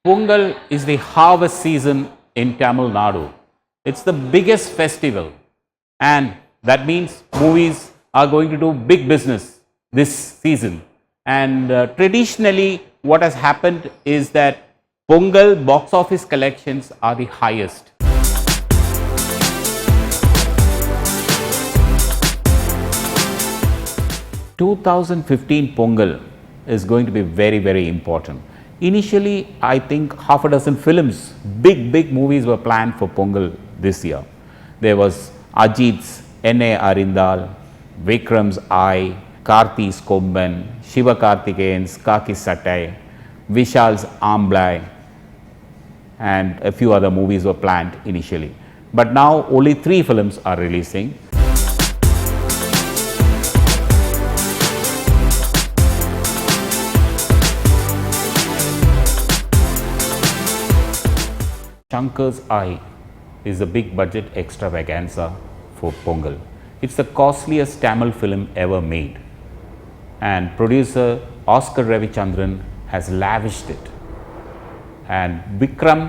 Pongal is the harvest season in Tamil Nadu. It's the biggest festival, and that means movies are going to do big business this season. And traditionally, what has happened is that Pongal box office collections are the highest. "2015 Pongal is going to be very, very important. Initially, I think half a dozen films, big movies were planned for Pongal this year. There was Ajit's N.A. Arindal, Vikram's I, Karthi's Komban, Shiva Karthikeyan's Kaki Sattai, Vishal's Aambala, and a few other movies were planned initially. But now only 3 films are releasing. Shankar's Eye is a big budget extravaganza for Pongal. It's the costliest Tamil film ever made, and producer Oscar Ravichandran has lavished it. And Vikram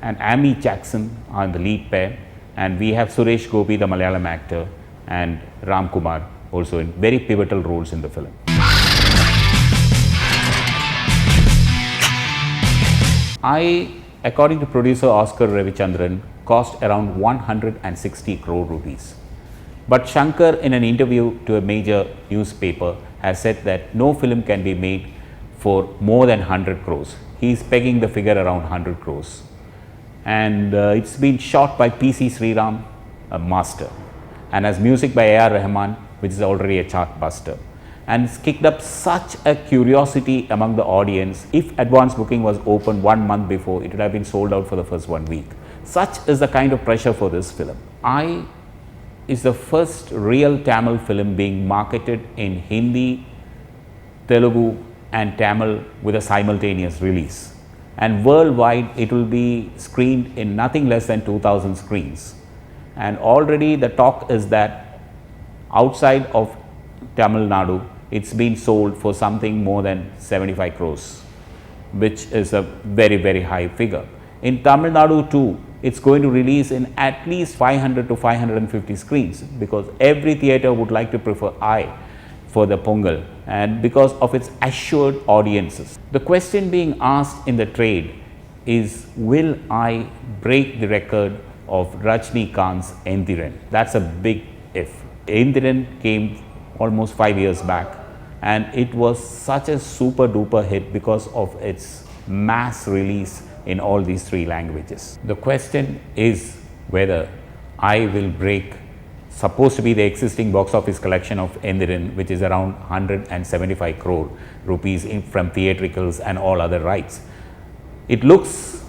and Amy Jackson are the lead pair, and we have Suresh Gopi, the Malayalam actor, and Ram Kumar also in very pivotal roles in the film. According to producer Oscar Ravichandran, cost around 160 crore rupees. But Shankar, in an interview to a major newspaper, has said that no film can be made for more than 100 crores. He is pegging the figure around 100 crores. And it's been shot by P.C. Sreedhar, a master, and has music by A.R. Rahman, which is already a chart buster. And it's kicked up such a curiosity among the audience. If advance booking was open 1 month before, it would have been sold out for the first 1 week. Such is the kind of pressure for this film. I is the first real Tamil film being marketed in Hindi, Telugu and Tamil with a simultaneous release. And worldwide, it will be screened in nothing less than 2,000 screens. And already the talk is that outside of Tamil Nadu, it's been sold for something more than 75 crores, which is a very high figure. In Tamil Nadu too, it's going to release in at least 500 to 550 screens, because every theatre would like to prefer I for the Pongal, and because of its assured audiences. The question being asked in the trade is, will I break the record of Rajnikant's Endiran? That's a big if. Endiran came almost 5 years back, and it was such a super duper hit because of its mass release in all these 3 languages. The question is whether I will break supposed to be the existing box office collection of Endiran, which is around 175 crore rupees from theatricals and all other rights. It looks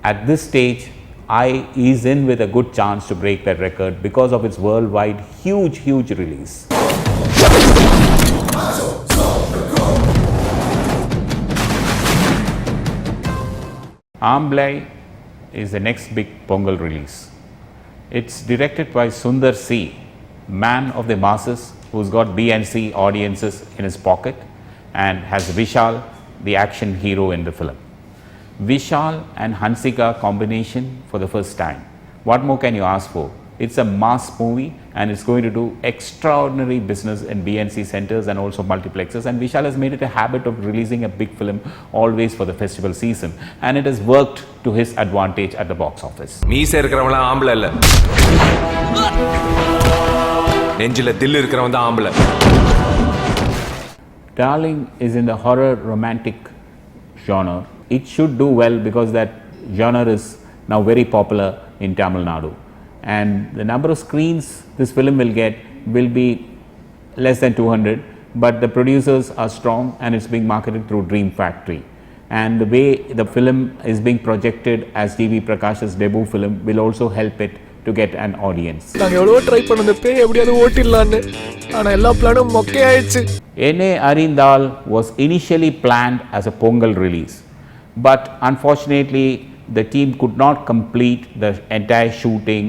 at this stage I is in with a good chance to break that record because of its worldwide huge release. Aambala is the next big Pongal release. It's directed by Sundar C, man of the masses who's got B and C audiences in his pocket, and has Vishal, the action hero in the film. Vishal and Hansika combination for the first time. What more can you ask for? It's a mass movie, and it's going to do extraordinary business in BNC centers and also multiplexes, and Vishal has made it a habit of releasing a big film always for the festival season, and it has worked to his advantage at the box office. மீசை இருக்கிறவங்கள ஆம்பளை இல்ல, நெஞ்சில தில் இருக்கிறவன் தான் ஆம்பளை. Darling is in the horror romantic genre. It should do well because that genre is now very popular in Tamil Nadu. And the number of screens this film will get will be less than 200, but the producers are strong and it's being marketed through Dream Factory. And the way the film is being projected as TV Prakash's debut film will also help it to get an audience. N.A. Arindal was initially planned as a Pongal release, but unfortunately the team could not complete the entire shooting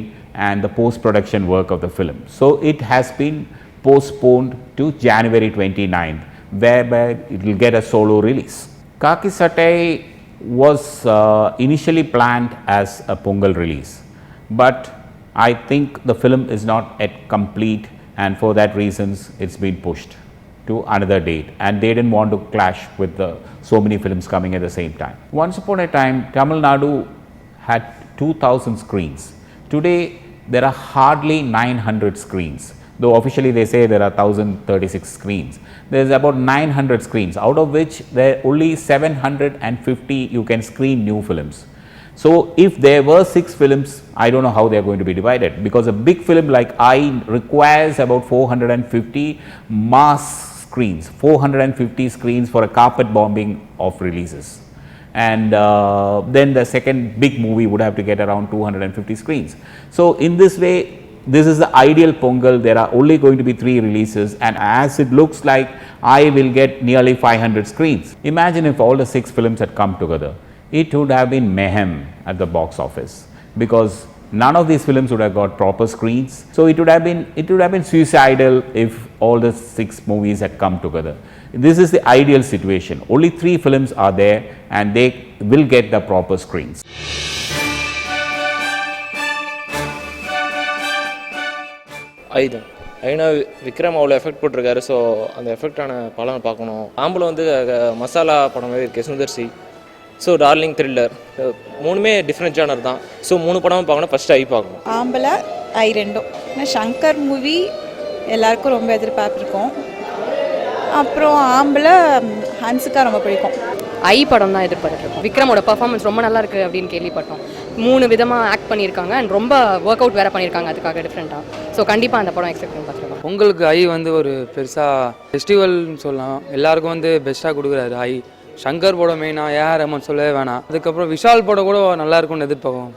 and the post-production work of the film. So it has been postponed to January 29th, whereby it will get a solo release. Kaki Sattai was initially planned as a Pongal release, but I think the film is not yet complete, and for that reasons it's been pushed to another date, and they didn't want to clash with so many films coming at the same time. Once upon a time, Tamil Nadu had 2000 screens. Today there are hardly 900 screens, though officially they say there are 1036 screens. There is about 900 screens, out of which there are only 750 you can screen new films. So if there were 6 films, I don't know how they are going to be divided, because a big film like I requires about 450 mass screens, 450 screens for a carpet bombing of releases. And then the second big movie would have to get around 250 screens. So in this way, this is the ideal Pongal. There are only going to be 3 releases, and as it looks like, I will get nearly 500 screens. Imagine if all the 6 films had come together. It would have been mayhem at the box office, because none of these films would have got proper screens. So it would have been suicidal if all the 6 movies had come together. This is the ideal situation. Only 3 films are there, and they will get the proper screens. ஐதான் Aina Vikram அவ்வளோ effect போட்டிருக்காரு. So அந்த எஃபெக்டான படம் பார்க்கணும். ஆம்பளை வந்து மசாலா படமே இருக்குது, Sundar C. So darling, thriller, 3மே டிஃப்ரெண்ட் ஜானர் தான். ஸோ 3 படமும் பார்க்கணும். ஃபஸ்ட்டு ஐ பார்க்கணும். ஆம்பளை, ஐ ரெண்டும். ஏன்னா சங்கர் மூவி எல்லாருக்கும் ரொம்ப எதிர்பார்த்துருக்கோம். அப்புறம் ஆம்பளை ஹன்ஸுக்கா ரொம்ப பிடிக்கும். ஐ படம் தான் எதிர்பார்த்துருக்கோம். விக்ரமோட பர்ஃபார்மன்ஸ் ரொம்ப நல்லா இருக்குது அப்படின்னு கேள்விப்பட்டோம். 3 விதமாக ஆக்ட் பண்ணியிருக்காங்க, அண்ட் ரொம்ப ஒர்க் அவுட் வேறு பண்ணியிருக்காங்க அதுக்காக டிஃப்ரெண்ட்டாக. ஸோ கண்டிப்பாக அந்த படம் எக்ஸ்பெக்ட் பண்ணி பார்த்துருக்கோம். உங்களுக்கு ஐ வந்து ஒரு பெருசாக ஃபெஸ்டிவல்னு சொல்லலாம். எல்லாருக்கும் வந்து பெஸ்ட்டாக கொடுக்குறாரு ஐ. சங்கர் படம் மெயினாக ஏஆர் ரஹ்மான் சொல்லவே வேணாம். அதுக்கப்புறம் விஷால் படம் கூட நல்லா இருக்கும்னு எதிர்பார்ப்போம்.